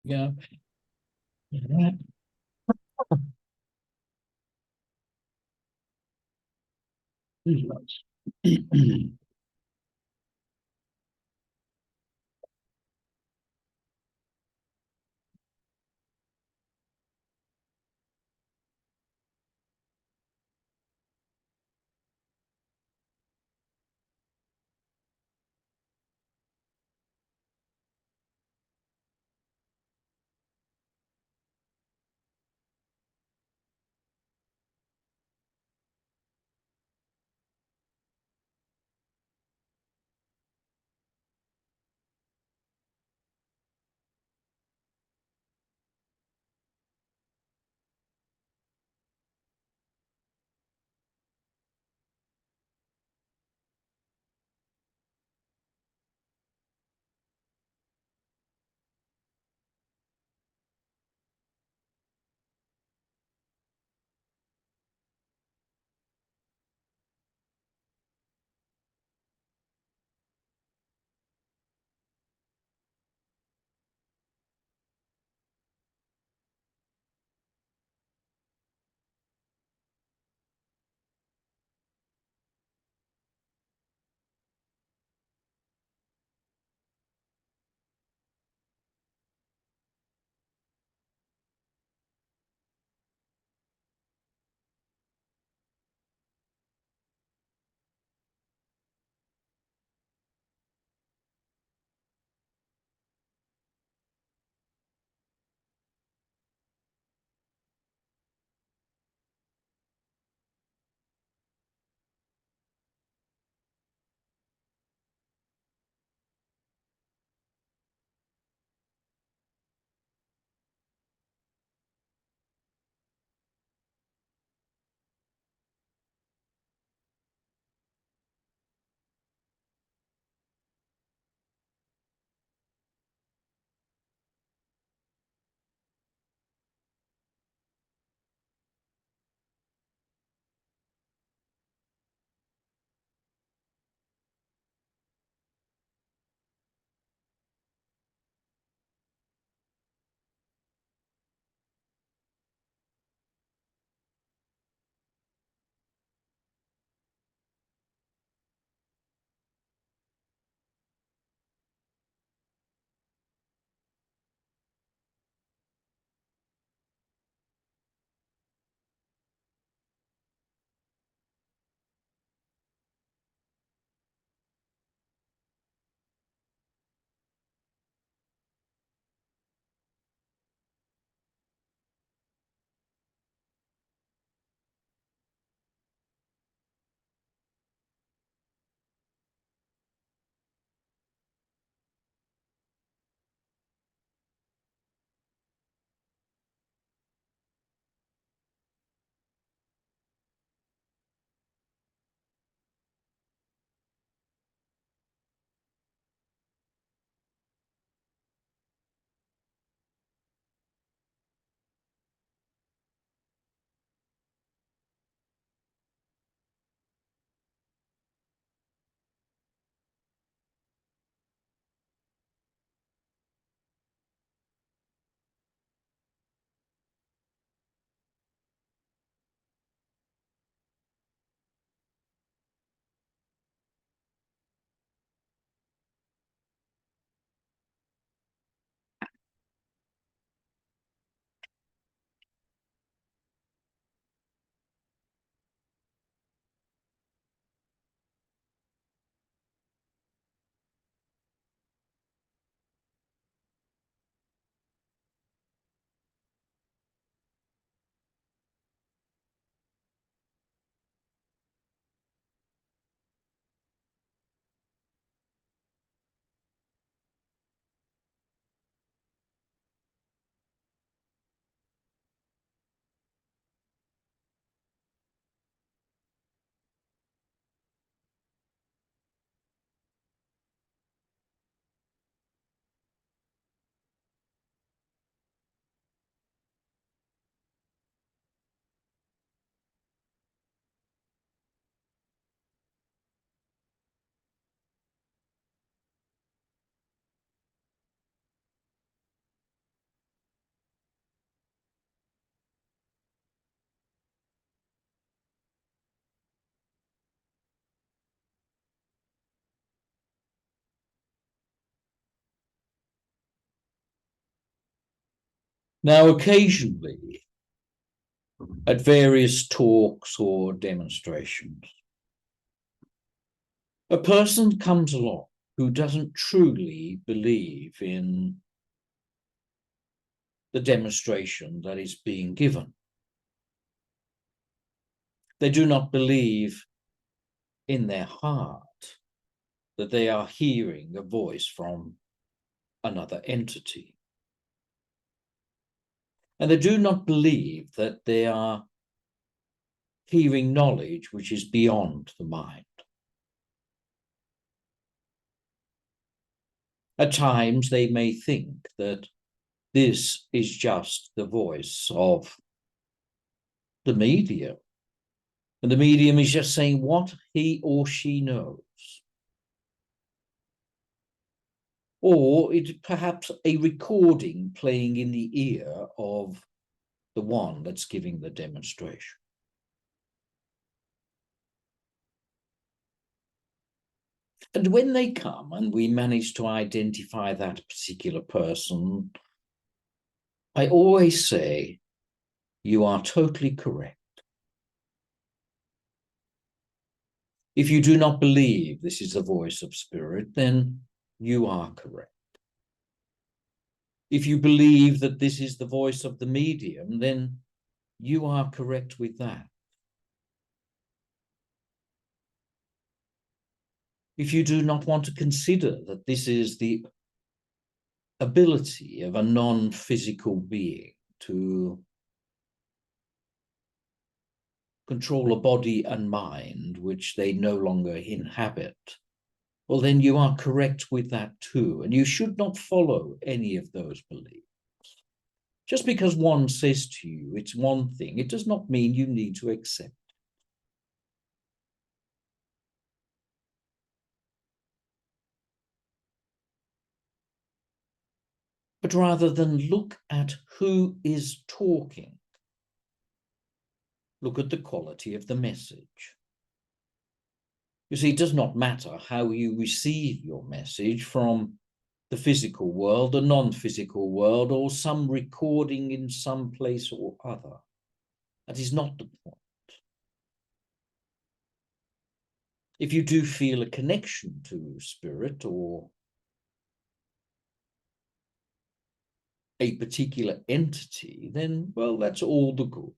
Go. Yeah. Who's next? Now, occasionally, at various talks or demonstrations, a person comes along who doesn't truly believe in the demonstration that is being given. They do not believe in their heart that they are hearing a voice from another entity. And they do not believe that they are hearing knowledge which is beyond the mind. At times, they may think that this is just the voice of the medium. And the medium is just saying what he or she knows. Or it's perhaps a recording playing in the ear of the one that's giving the demonstration. And when they come and we manage to identify that particular person, I always say, you are totally correct. If you do not believe this is the voice of spirit, then you are correct. If you believe that this is the voice of the medium, then you are correct with that. If you do not want to consider that this is the ability of a non-physical being to control a body and mind which they no longer inhabit, well, then you are correct with that too. And you should not follow any of those beliefs. Just because one says to you it's one thing, it does not mean you need to accept. But rather than look at who is talking, look at the quality of the message. You see, it does not matter how you receive your message from the physical world, the non-physical world, or some recording in some place or other. That is not the point. If you do feel a connection to spirit or a particular entity, then, well, that's all the good.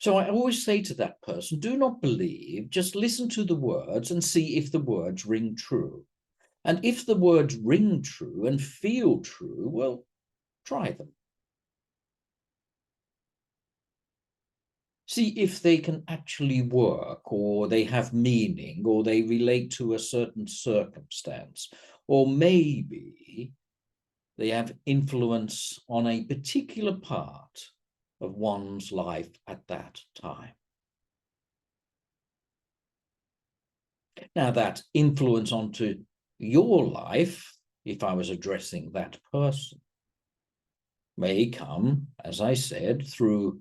So I always say to that person, do not believe, just listen to the words and see if the words ring true. And if the words ring true and feel true, well, try them. See if they can actually work, or they have meaning, or they relate to a certain circumstance, or maybe they have influence on a particular part of one's life at that time. Now, that influence onto your life, if I was addressing that person, may come, as I said, through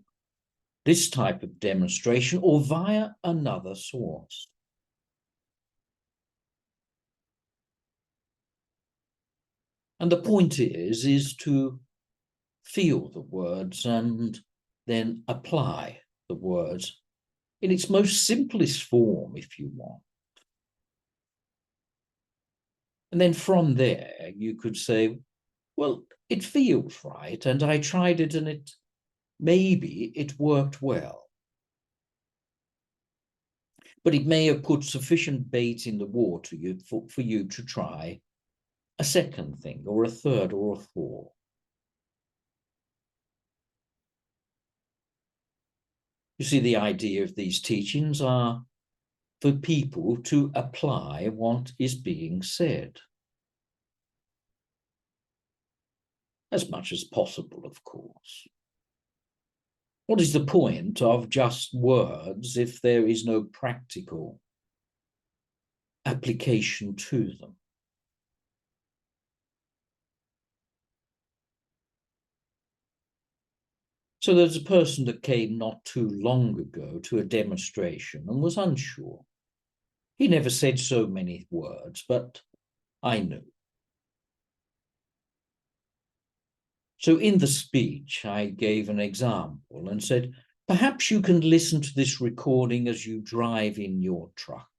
this type of demonstration or via another source. And the point is to feel the words and then apply the words in its most simplest form, if you want. And then from there, you could say, well, it feels right, and I tried it, and maybe it worked well. But it may have put sufficient bait in the water for you to try a second thing, or a third, or a fourth. You see, the idea of these teachings are for people to apply what is being said. As much as possible, of course. What is the point of just words if there is no practical application to them? So there's a person that came not too long ago to a demonstration and was unsure. He never said so many words, but I knew. So in the speech, I gave an example and said, perhaps you can listen to this recording as you drive in your truck.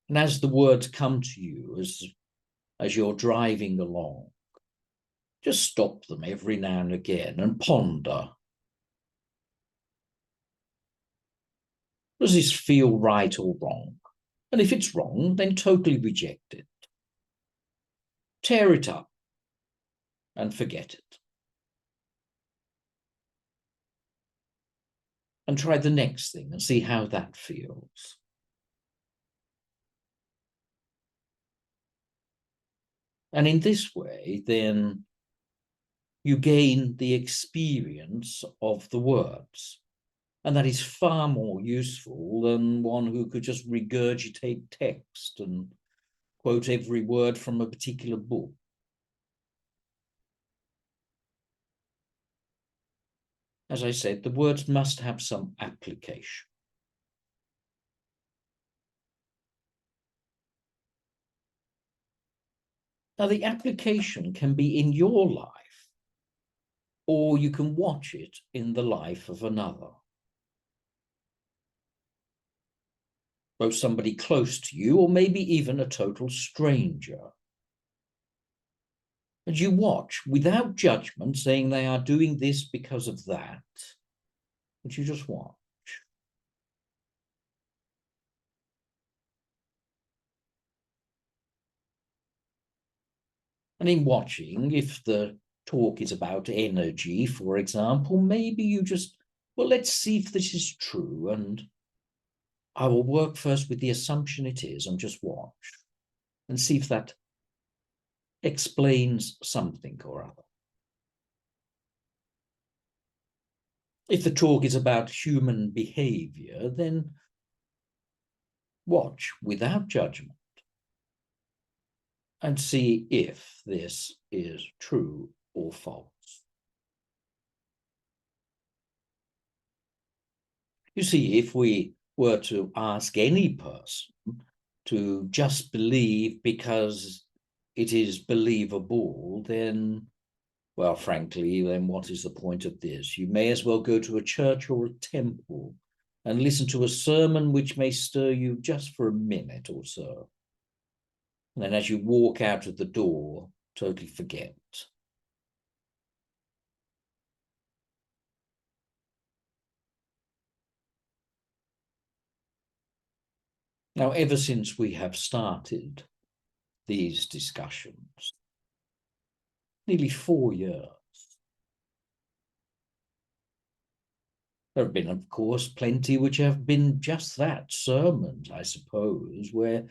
And as the words come to you as you're driving along, just stop them every now and again and ponder. Does this feel right or wrong? And if it's wrong, then totally reject it. Tear it up and forget it. And try the next thing and see how that feels. And in this way, then you gain the experience of the words. And that is far more useful than one who could just regurgitate text and quote every word from a particular book. As I said, the words must have some application. Now, the application can be in your life, or you can watch it in the life of another. Both somebody close to you, or maybe even a total stranger. And you watch without judgment, saying they are doing this because of that, but you just watch. And in watching, if the talk is about energy, for example, maybe you just, well, let's see if this is true. And I will work first with the assumption it is and just watch and see if that explains something or other. If the talk is about human behavior, then watch without judgment and see if this is true or false. You see, if we were to ask any person to just believe because it is believable, then, well, frankly, then what is the point of this? You may as well go to a church or a temple and listen to a sermon which may stir you just for a minute or so. And then as you walk out of the door, totally forget. Now, ever since we have started these discussions, nearly 4 years, there have been, of course, plenty which have been just that, sermons, I suppose, where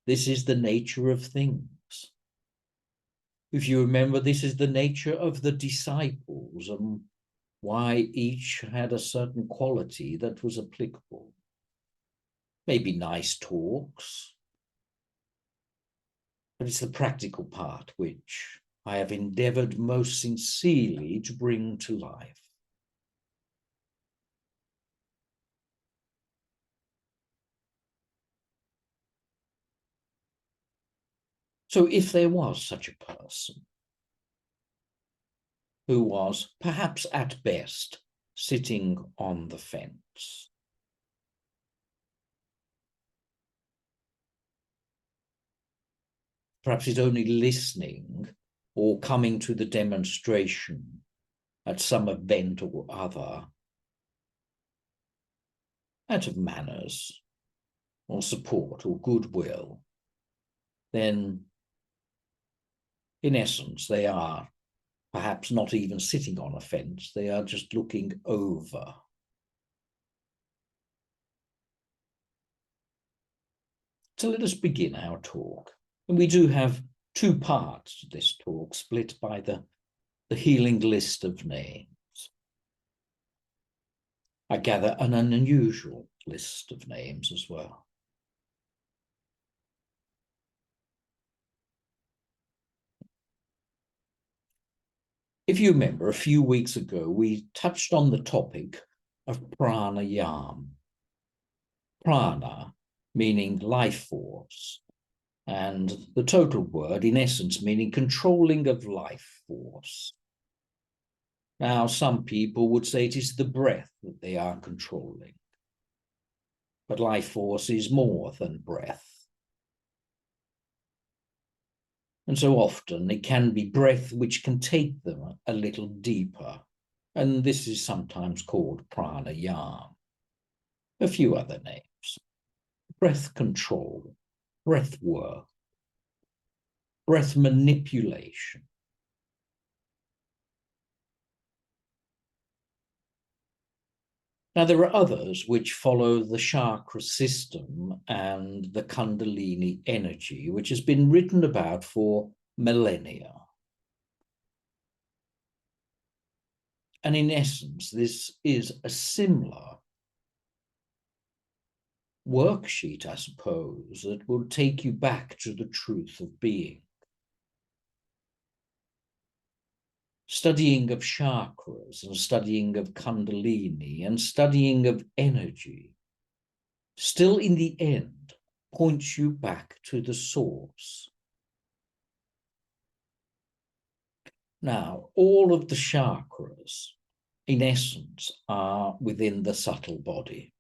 this is the nature of things. If you remember, this is the nature of the disciples and why each had a certain quality that was applicable. Maybe nice talks, but it's the practical part which I have endeavored most sincerely to bring to life. So if there was such a person who was perhaps at best sitting on the fence, perhaps he's only listening or coming to the demonstration at some event or other out of manners or support or goodwill, then in essence they are perhaps not even sitting on a fence, they are just looking over. So let us begin our talk. And we do have two parts to this talk, split by the healing list of names. I gather an unusual list of names as well. If you remember, a few weeks ago, we touched on the topic of pranayama. Prana, meaning life force, and the total word, in essence, meaning controlling of life force. Now, some people would say it is the breath that they are controlling, but life force is more than breath. And so often it can be breath which can take them a little deeper, and this is sometimes called pranayama. A few other names: breath control, breath work, breath manipulation. Now, there are others which follow the chakra system and the Kundalini energy, which has been written about for millennia. And in essence, this is a similar worksheet, I suppose, that will take you back to the truth of being. Studying of chakras and studying of Kundalini and studying of energy still in the end points you back to the source. Now, all of the chakras, in essence, are within the subtle body.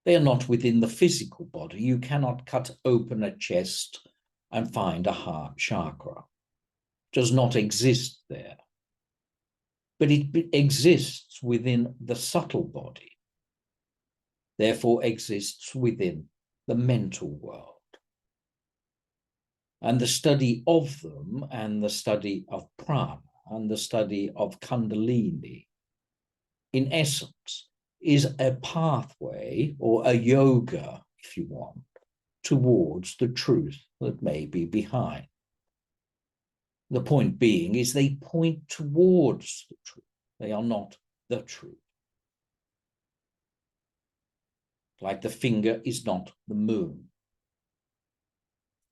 They are not within the physical body. You cannot cut open a chest and find a heart chakra. It does not exist there. But it exists within the subtle body, therefore exists within the mental world. And the study of them and the study of prana and the study of Kundalini, in essence, is a pathway or a yoga, if you want, towards the truth that may be behind. The point being is they point towards the truth. They are not the truth. Like the finger is not the moon,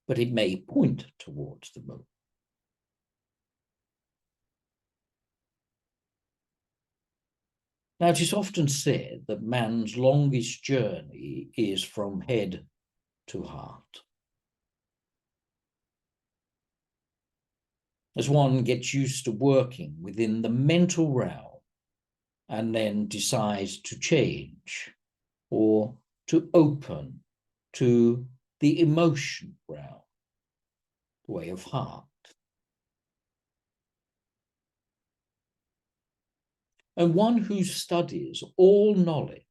but it may point towards the moon. Now, it is often said that man's longest journey is from head to heart. As one gets used to working within the mental realm and then decides to change or to open to the emotion realm, the way of heart. And one who studies all knowledge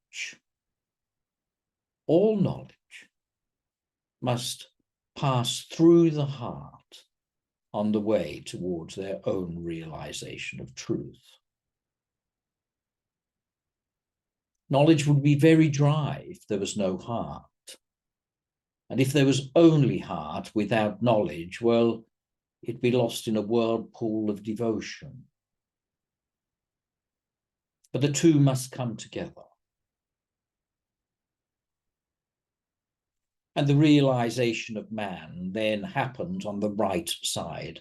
must pass through the heart on the way towards their own realization of truth. Knowledge would be very dry if there was no heart. And if there was only heart without knowledge, well, it'd be lost in a whirlpool of devotion. But the two must come together. And the realization of man then happens on the right side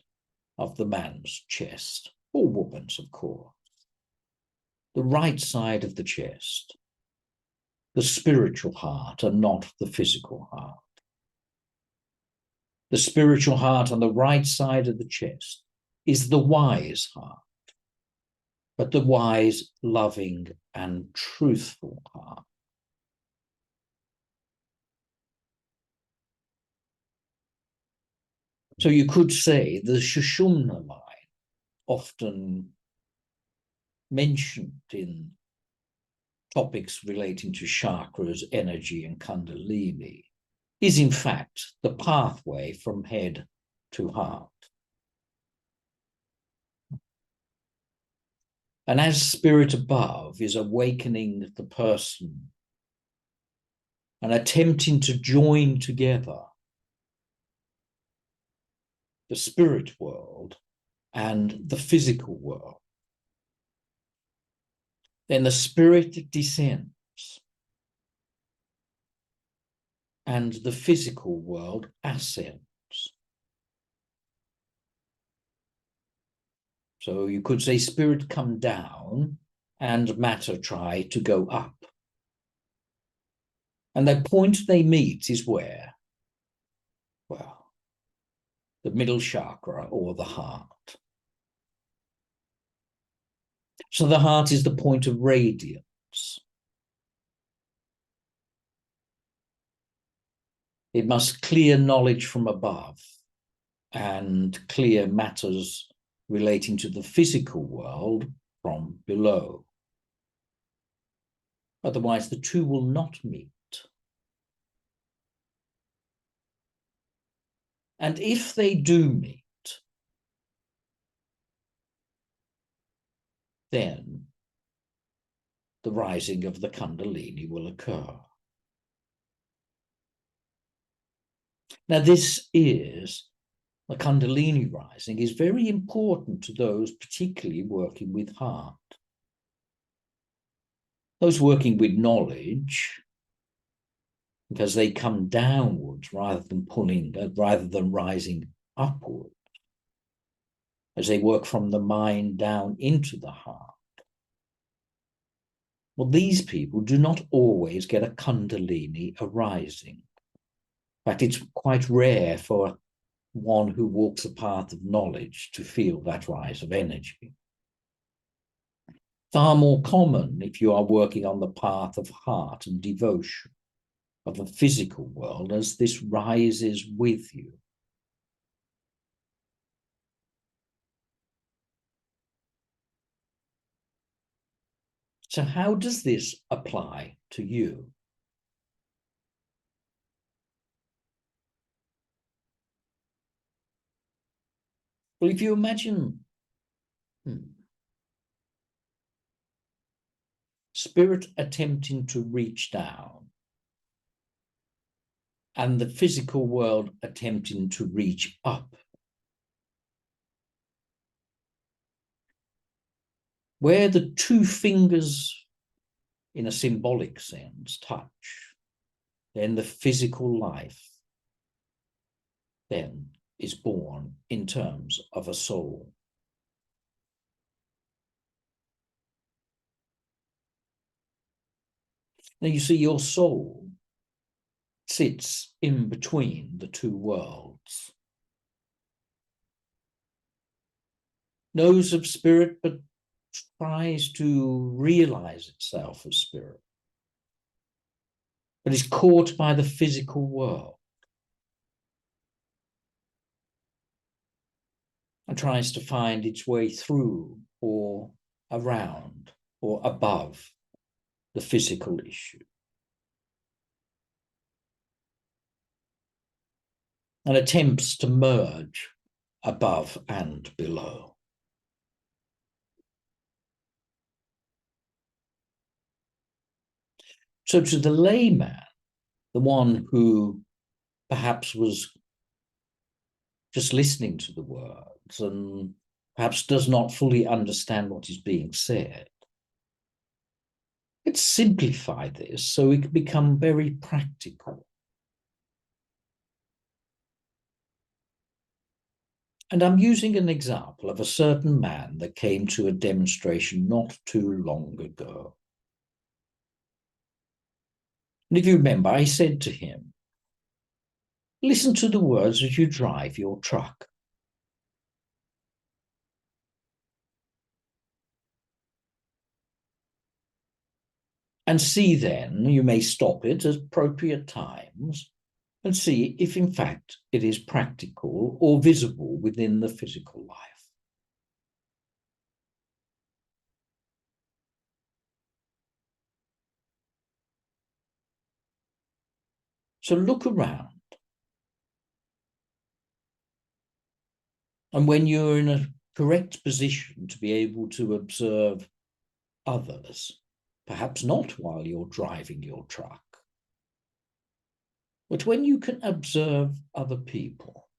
of the man's chest, or woman's, of course. The right side of the chest, the spiritual heart and not the physical heart. The spiritual heart on the right side of the chest is the wise heart, but the wise, loving, and truthful heart. So you could say the Sushumna line, often mentioned in topics relating to chakras, energy, and Kundalini, is in fact the pathway from head to heart. And as spirit above is awakening the person and attempting to join together the spirit world and the physical world, then the spirit descends and the physical world ascends. So you could say spirit come down and matter try to go up. And the point they meet is where? Well, the middle chakra, or the heart. So the heart is the point of radiance. It must clear knowledge from above and clear matters relating to the physical world from below. Otherwise, the two will not meet. And if they do meet, then the rising of the Kundalini will occur. Now, this is, the Kundalini rising is very important to those particularly working with heart. Those working with knowledge, because they come downwards rather than rising upward, as they work from the mind down into the heart. Well, these people do not always get a Kundalini arising. In fact, it's quite rare for one who walks the path of knowledge to feel that rise of energy. Far more common if you are working on the path of heart and devotion, of the physical world, as this rises with you. So how does this apply to you? Well, if you imagine spirit attempting to reach down and the physical world attempting to reach up, where the two fingers, in a symbolic sense, touch, then the physical life then is born in terms of a soul. Now you see, your soul sits in between the two worlds, knows of spirit, but tries to realize itself as spirit, but is caught by the physical world and tries to find its way through or around or above the physical issue. And attempts to merge above and below. So to the layman, the one who perhaps was just listening to the words and perhaps does not fully understand what is being said, let's simplify this so it can become very practical. And I'm using an example of a certain man that came to a demonstration not too long ago. And if you remember, I said to him, listen to the words as you drive your truck. And see then, you may stop it at appropriate times and see if in fact it is practical or visible within the physical life. So look around. And when you're in a correct position to be able to observe others, perhaps not while you're driving your truck, but when you can observe other people,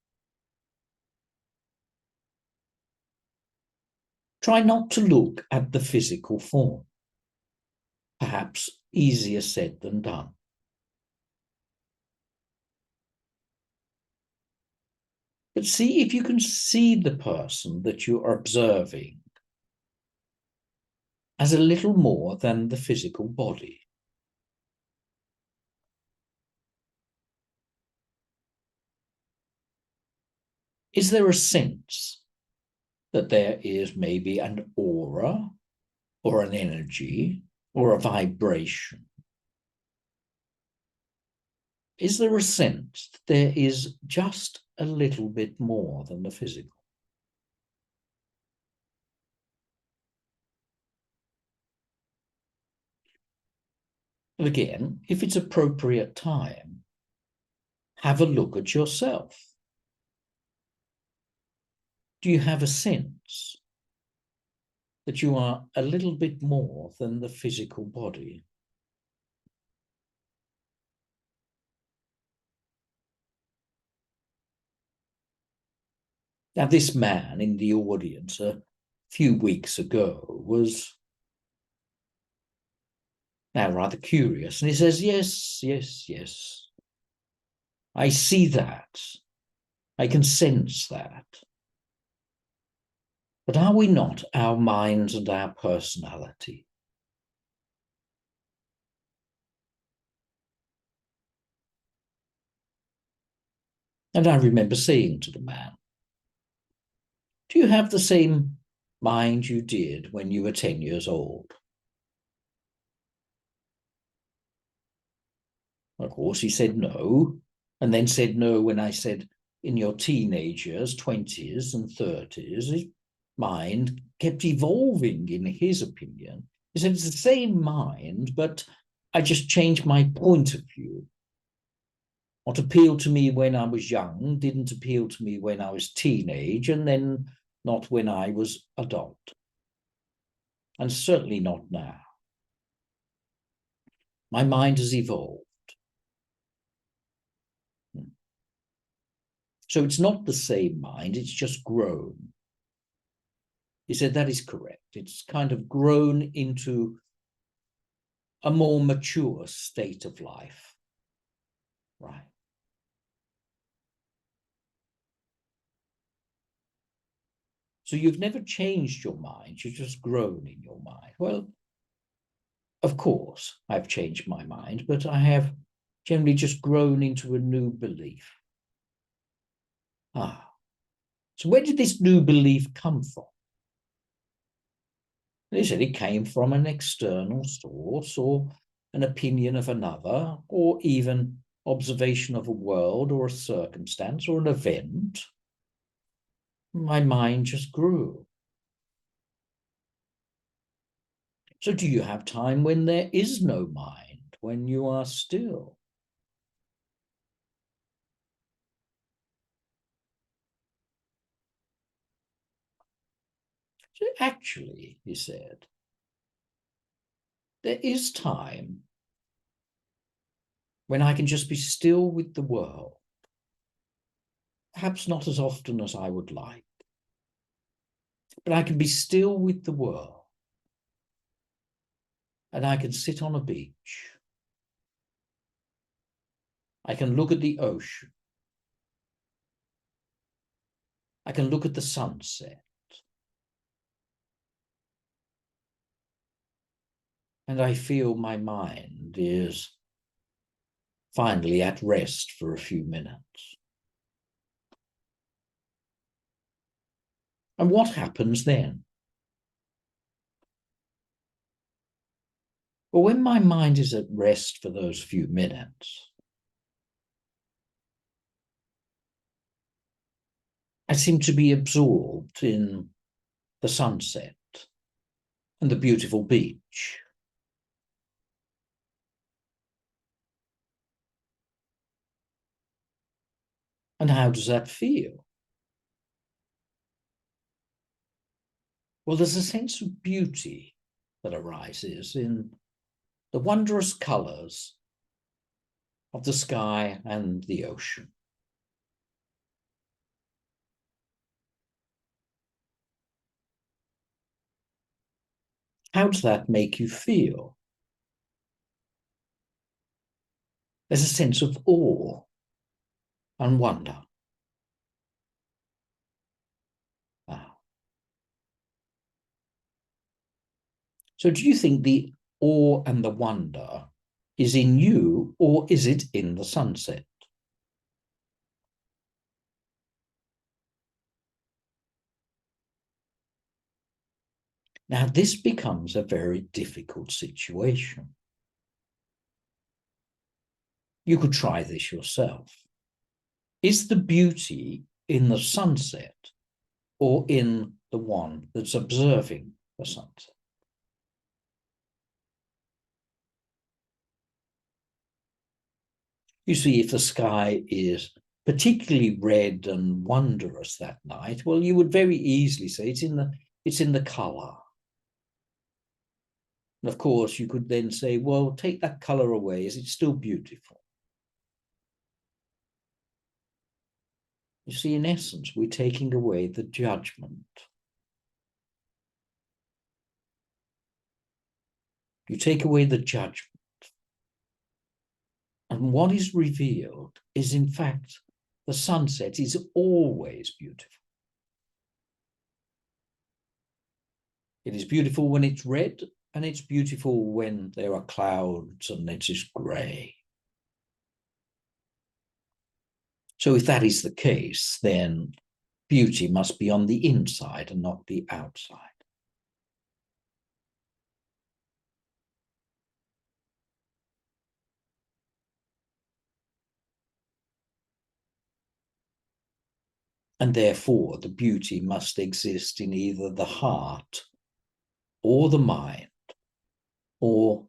try not to look at the physical form. Perhaps easier said than done. But see if you can see the person that you are observing as a little more than the physical body. Is there a sense that there is maybe an aura or an energy or a vibration? Is there a sense that there is just a little bit more than the physical? And again, if it's appropriate time, have a look at yourself. Do you have a sense that you are a little bit more than the physical body? Now, this man in the audience a few weeks ago was now rather curious, and he says, yes, yes, yes. I see that. I can sense that. But are we not our minds and our personality? And I remember saying to the man, do you have the same mind you did when you were 10 years old? Of course, he said no, and then said no when I said, in your teenage years, 20s and 30s, his mind kept evolving in his opinion. He said, it's the same mind, but I just changed my point of view. What appealed to me when I was young didn't appeal to me when I was teenage, and then not when I was adult. And certainly not now. My mind has evolved. So it's not the same mind, it's just grown. He said that is correct. It's kind of grown into a more mature state of life. Right. So you've never changed your mind, you've just grown in your mind. Well, of course, I've changed my mind, but I have generally just grown into a new belief. So where did this new belief come from? They said it came from an external source, or an opinion of another, or even observation of a world or a circumstance or an event. My mind just grew. So do you have time when there is no mind, when you are still? So actually, he said, there is time when I can just be still with the world. Perhaps not as often as I would like, but I can be still with the world. And I can sit on a beach. I can look at the ocean. I can look at the sunset. And I feel my mind is finally at rest for a few minutes. And what happens then? Well, when my mind is at rest for those few minutes, I seem to be absorbed in the sunset and the beautiful beach. And how does that feel? Well, there's a sense of beauty that arises in the wondrous colors of the sky and the ocean. How does that make you feel? There's a sense of awe and wonder. Wow. So do you think the awe and the wonder is in you, or is it in the sunset? Now, this becomes a very difficult situation. You could try this yourself. Is the beauty in the sunset or in the one that's observing the sunset? You see, if the sky is particularly red and wondrous that night, well, you would very easily say it's in the color. And of course, you could then say, well, take that color away. Is it still beautiful? You see, in essence, we're taking away the judgment. You take away the judgment. And what is revealed is, in fact, the sunset is always beautiful. It is beautiful when it's red, and it's beautiful when there are clouds and it is grey. So if that is the case, then beauty must be on the inside and not the outside. And therefore, the beauty must exist in either the heart or the mind or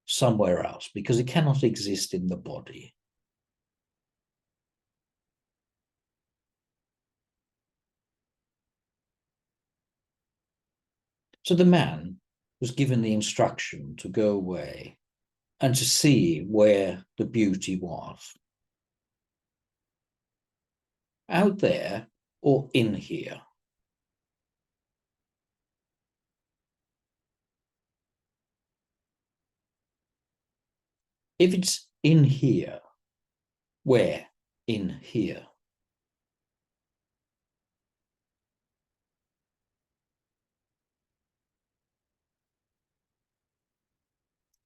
somewhere else, because it cannot exist in the body. So the man was given the instruction to go away and to see where the beauty was. Out there or in here? If it's in here, where in here?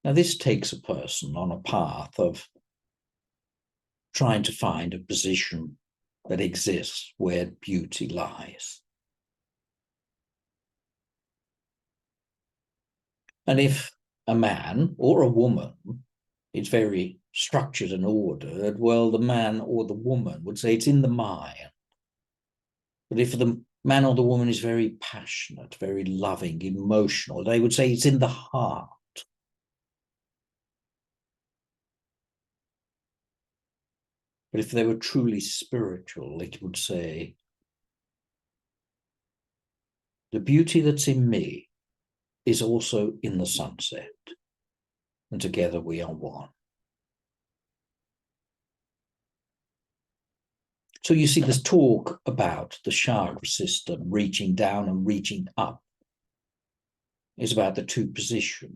Now, this takes a person on a path of trying to find a position that exists where beauty lies. And if a man or a woman is very structured and ordered, well, the man or the woman would say it's in the mind. But if the man or the woman is very passionate, very loving, emotional, they would say it's in the heart. But if they were truly spiritual, it would say, the beauty that's in me is also in the sunset, and together we are one. So you see, this talk about the chakra system reaching down and reaching up is about the two positions.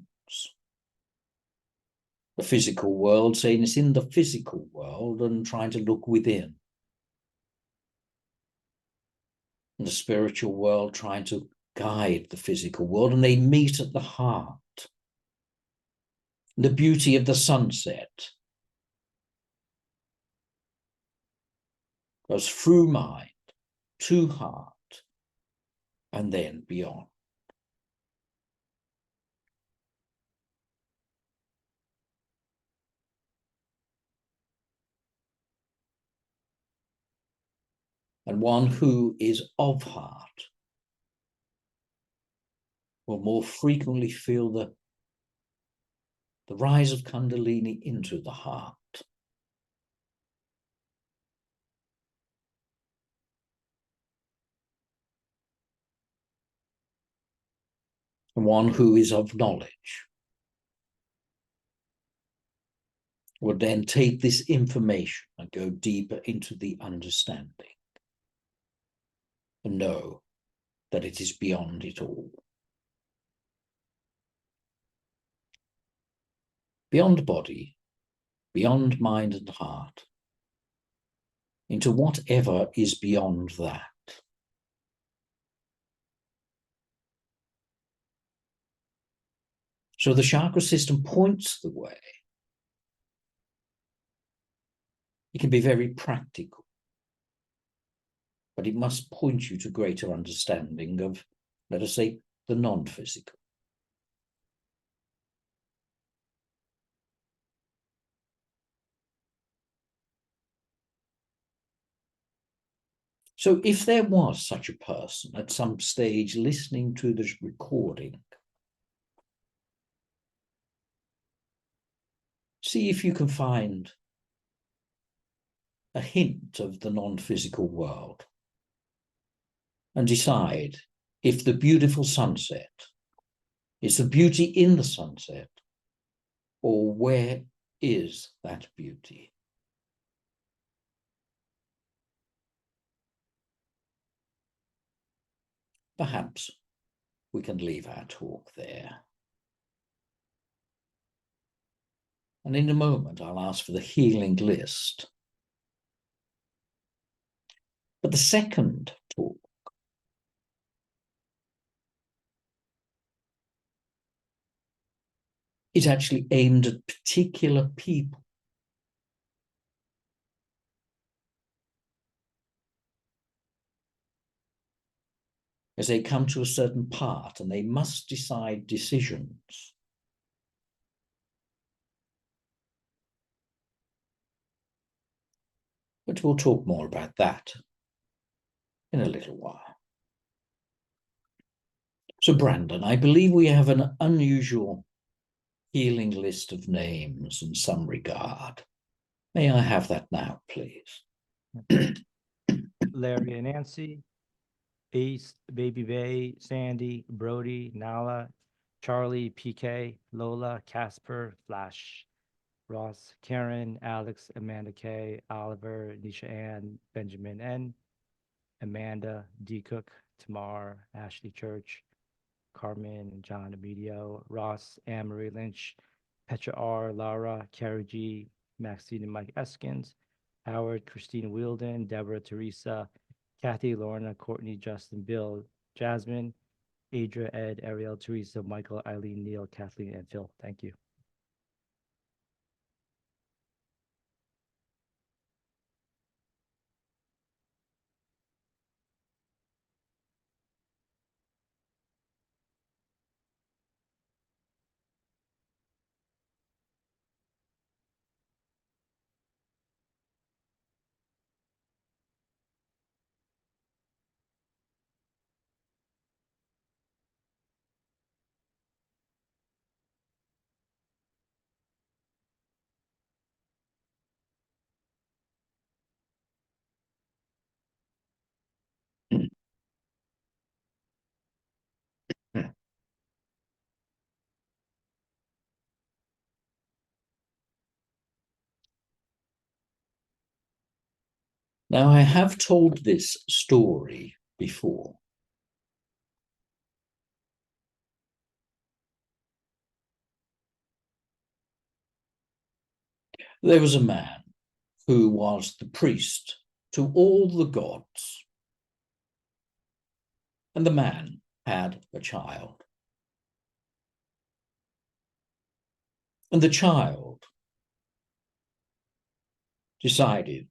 The physical world, saying it's in the physical world and trying to look within. And the spiritual world trying to guide the physical world, and they meet at the heart. The beauty of the sunset goes through mind, to heart, and then beyond. And one who is of heart will more frequently feel the rise of Kundalini into the heart. And one who is of knowledge will then take this information and go deeper into the understanding and know that it is beyond it all. Beyond body, beyond mind and heart, into whatever is beyond that. So the chakra system points the way. It can be very practical, but it must point you to greater understanding of, let us say, the non-physical. So if there was such a person at some stage listening to this recording, see if you can find a hint of the non-physical world and decide if the beautiful sunset is the beauty in the sunset, or where is that beauty? Perhaps we can leave our talk there. And in a moment, I'll ask for the healing list. But the second talk is actually aimed at particular people. As they come to a certain part and they must decide decisions. But we'll talk more about that in a little while. So, Brandon, I believe we have an unusual healing list of names in some regard. May I have that now, please? Larry and Nancy, Ace, Baby Bay, Sandy, Brody, Nala, Charlie, PK, Lola, Casper, Flash, Ross, Karen, Alex, Amanda K, Oliver, Nisha Ann, Benjamin N, Amanda, D. Cook, Tamar, Ashley Church, Carmen, John Emilio, Ross, Anne Marie Lynch, Petra R, Lara, Carrie G, Maxine and Mike Eskins, Howard, Christina Wielden, Deborah, Teresa, Kathy, Lorna, Courtney, Justin, Bill, Jasmine, Adria, Ed, Ariel, Teresa, Michael, Eileen, Neil, Kathleen, and Phil. Thank you. Now, I have told this story before. There was a man who was the priest to all the gods. And the man had a child. And the child decided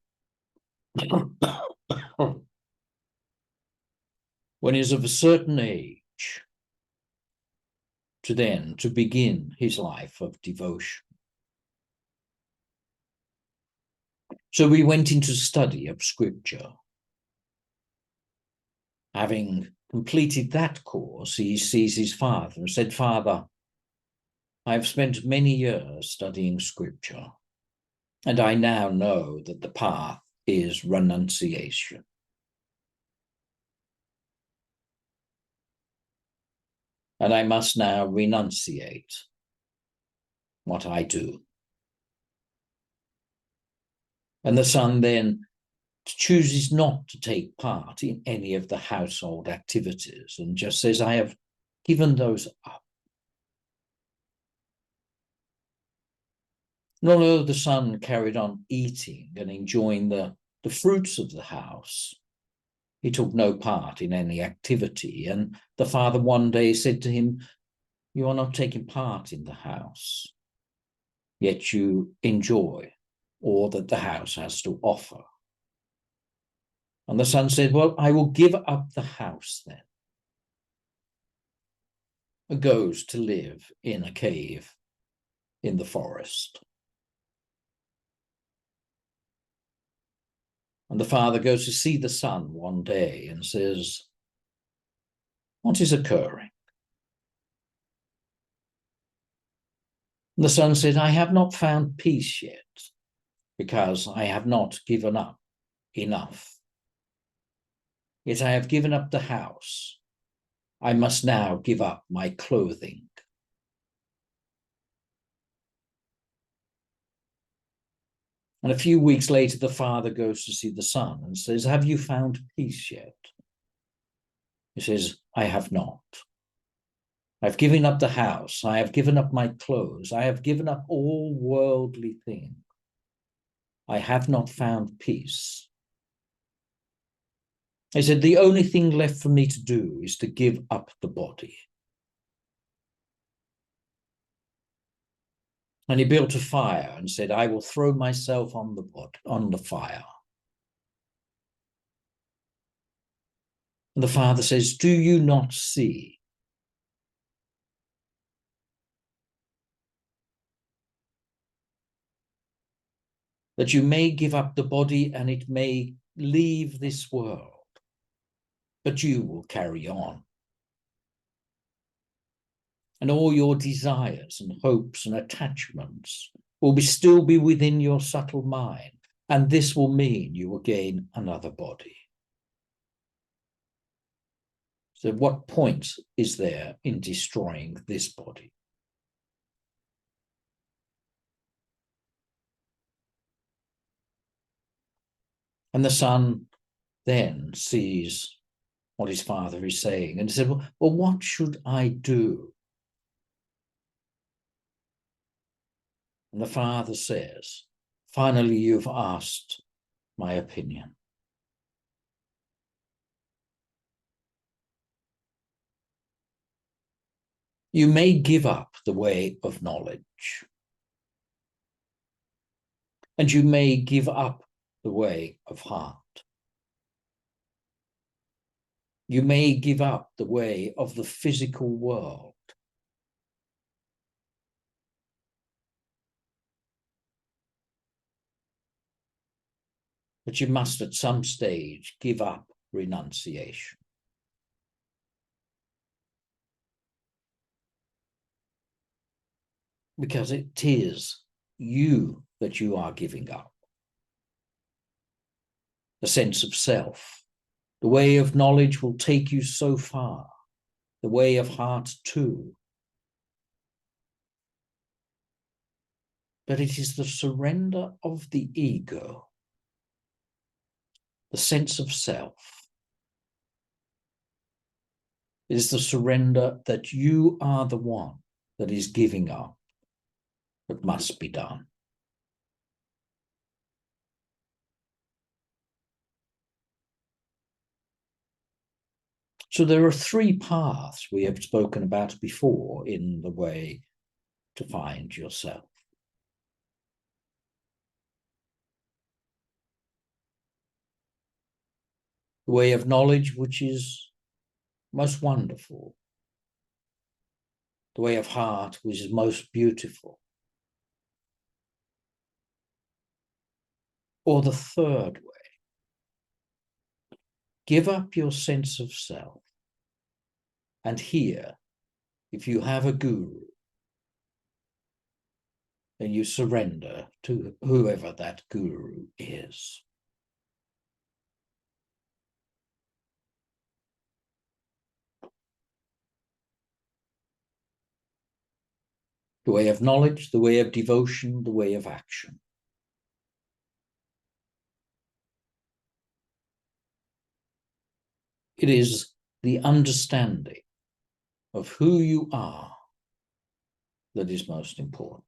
when he's of a certain age to begin his life of devotion. So we went into study of scripture. Having completed that course, he sees his father and said, "Father, I've spent many years studying scripture, and I now know that the path is renunciation. And I must now renunciate what I do." And the son then chooses not to take part in any of the household activities and just says, "I have given those up." And although the son carried on eating and enjoying the fruits of the house, he took no part in any activity. And the father one day said to him, "You are not taking part in the house, yet you enjoy all that the house has to offer." And the son said, "Well, I will give up the house then." goes to live in a cave in the forest. And the father goes to see the son one day and says, "What is occurring?" And the son said, "I have not found peace yet, because I have not given up enough. Yet I have given up the house. I must now give up my clothing." And a few weeks later, the father goes to see the son and says, "Have you found peace yet?" He says, "I have not. I've given up the house. I have given up my clothes. I have given up all worldly things. I have not found peace." He said, "The only thing left for me to do is to give up the body." And he built a fire and said, "I will throw myself on the fire." And the father says, "Do you not see that you may give up the body and it may leave this world, but you will carry on? And all your desires and hopes and attachments will still be within your subtle mind. And this will mean you will gain another body. So what point is there in destroying this body?" And the son then sees what his father is saying and said, well, what should I do? And the father says, "Finally, you've asked my opinion. You may give up the way of knowledge, and you may give up the way of heart. You may give up the way of the physical world. But you must at some stage give up renunciation. Because it is you that you are giving up. The sense of self. The way of knowledge will take you so far. The way of heart too. But it is the surrender of the ego, the sense of self. It is the surrender that you are the one that is giving up that must be done. So there are three paths we have spoken about before in the way to find yourself. The way of knowledge, which is most wonderful. The way of heart, which is most beautiful. Or the third way, give up your sense of self. And here, if you have a guru, then you surrender to whoever that guru is. The way of knowledge, the way of devotion, the way of action. It is the understanding of who you are that is most important.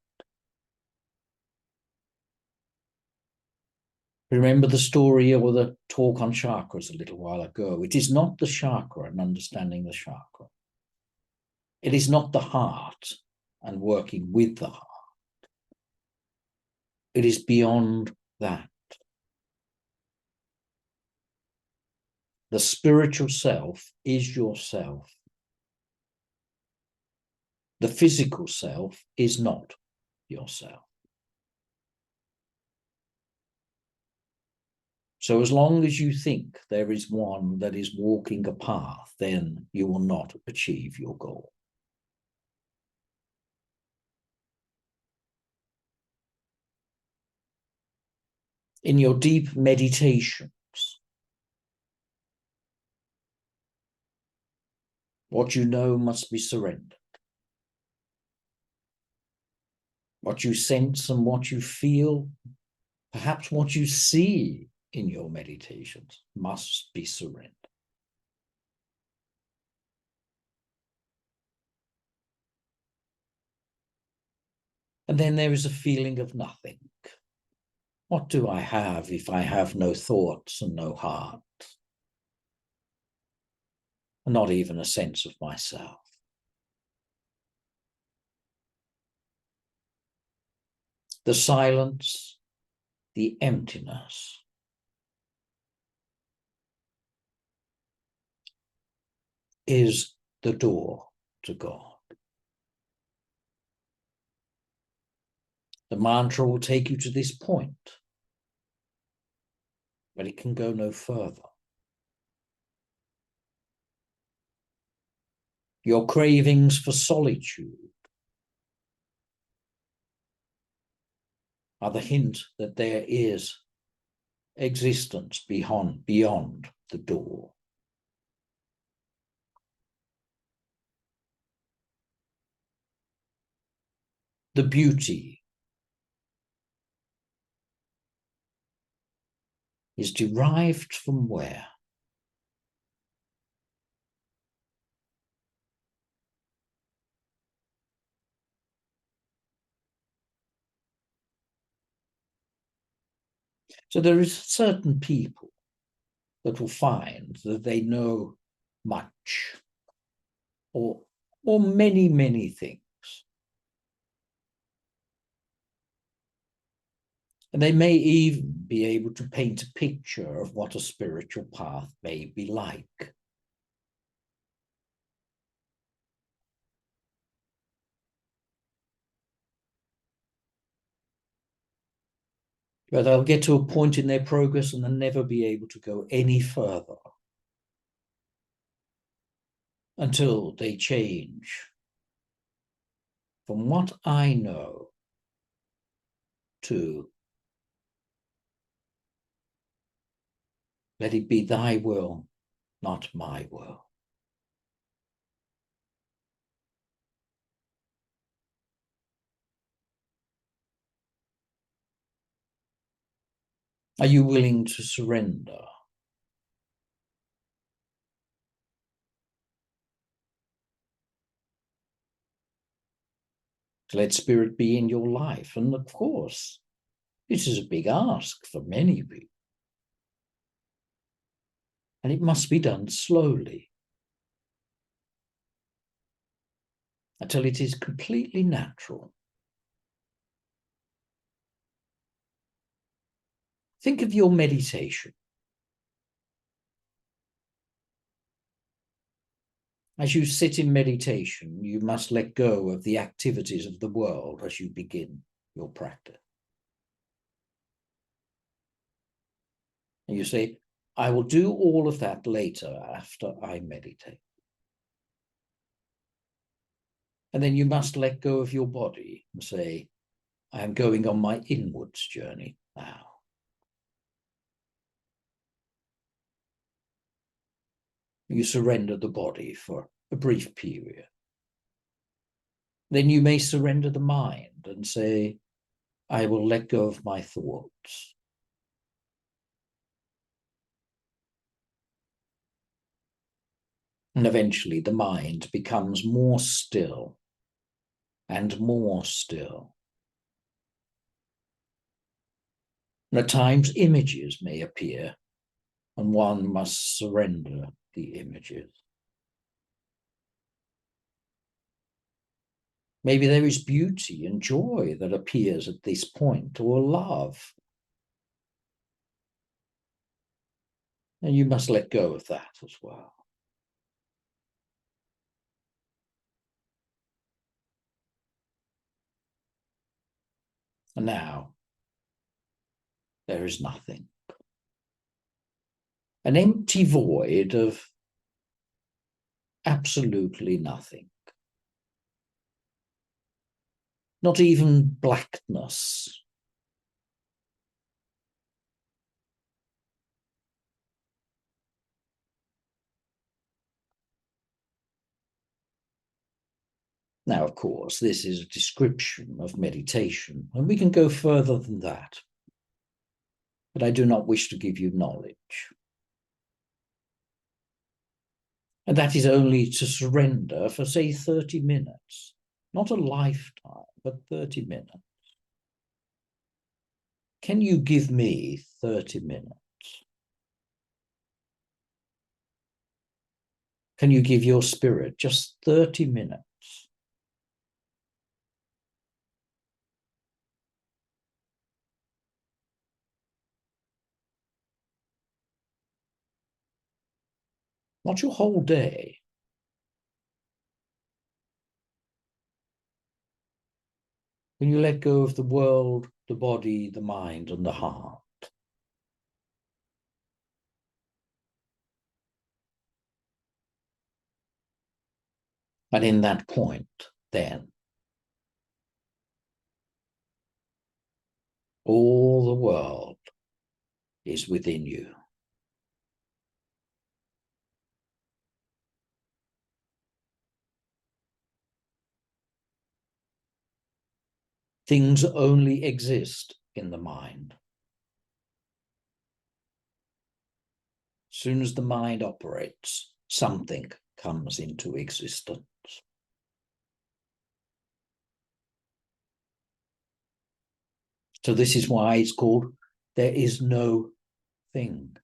Remember the story or the talk on chakras a little while ago. It is not the chakra and understanding the chakra. It is not the heart and working with the heart. It is beyond that. The spiritual self is yourself The physical self is not yourself. So as long as you think there is one that is walking a path, then you will not achieve your goal. In your deep meditations, what you know must be surrendered. What you sense and what you feel, perhaps what you see in your meditations, must be surrendered. And then there is a feeling of nothing. What do I have if I have no thoughts and no heart? Not even a sense of myself. The silence, the emptiness, is the door to God. The mantra will take you to this point, but it can go no further. Your cravings for solitude are the hint that there is existence beyond the door. The beauty is derived from where? So there is certain people that will find that they know much or many, many things. And they may even be able to paint a picture of what a spiritual path may be like. But they'll get to a point in their progress and they'll never be able to go any further until they change from what I know to let it be thy will, not my will. Are you willing to surrender? To let spirit be in your life? And of course, this is a big ask for many people. And it must be done slowly until it is completely natural. Think of your meditation. As you sit in meditation, you must let go of the activities of the world as you begin your practice. And you say, I will do all of that later after I meditate. And then you must let go of your body and say, I am going on my inwards journey now. You surrender the body for a brief period. Then you may surrender the mind and say, I will let go of my thoughts. And eventually the mind becomes more still and more still. And at times images may appear, and one must surrender the images. Maybe there is beauty and joy that appears at this point, or love. And you must let go of that as well. And now there is nothing. An empty void of absolutely nothing. Not even blackness. Now, of course, this is a description of meditation, and we can go further than that. But I do not wish to give you knowledge. And that is only to surrender for, say, 30 minutes. Not a lifetime, but 30 minutes. Can you give me 30 minutes? Can you give your spirit just 30 minutes? Not your whole day. When you let go of the world, the body, the mind, and the heart. And in that point, then, all the world is within you. Things only exist in the mind. As soon as the mind operates, something comes into existence. So this is why it's called there is no thing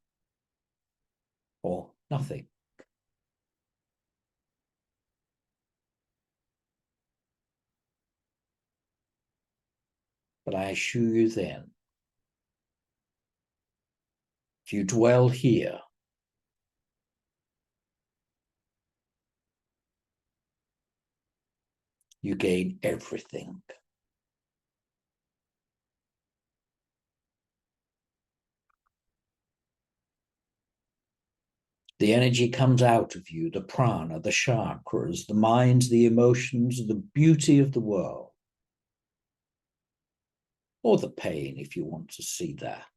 or nothing. But I assure you then, if you dwell here, you gain everything. The energy comes out of you, the prana, the chakras, the minds, the emotions, the beauty of the world. Or the pain, if you want to see that.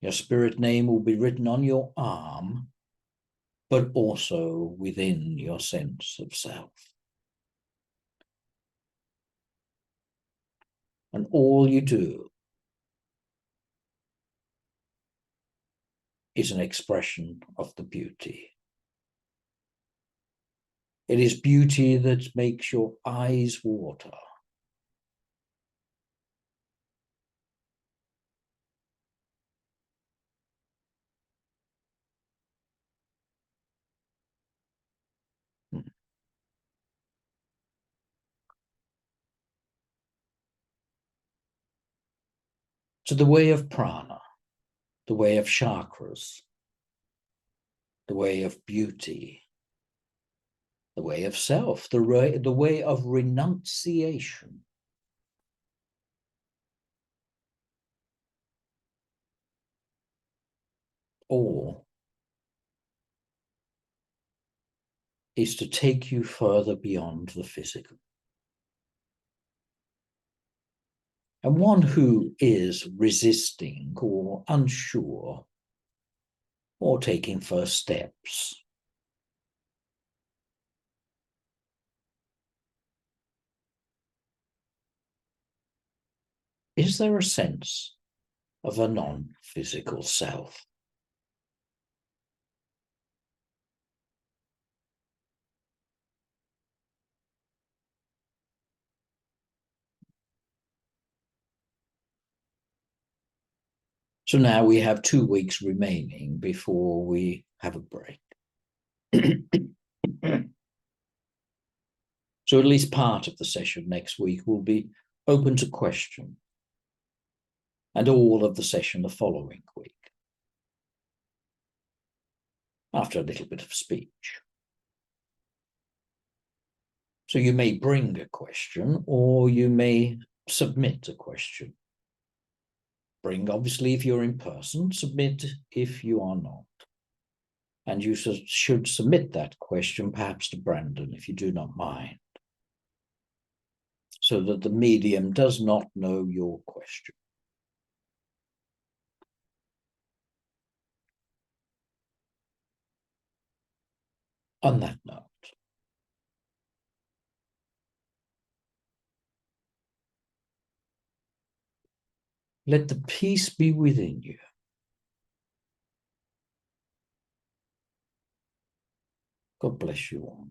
Your spirit name will be written on your arm, but also within your sense of self. And all you do is an expression of the beauty. It is beauty that makes your eyes water. So the way of prana, the way of chakras, the way of beauty, the way of self, the way of renunciation. All is to take you further beyond the physical. And one who is resisting or unsure or taking first steps is there a sense of a non-physical self? So now we have 2 weeks remaining before we have a break. So at least part of the session next week will be open to question, and all of the session the following week. after a little bit of speech. So you may bring a question, or you may submit a question. Bring, obviously, if you're in person. Submit if you are not. And you should submit that question perhaps to Brandon, if you do not mind, so that the medium does not know your question. On that note, let the peace be within you. God bless you all.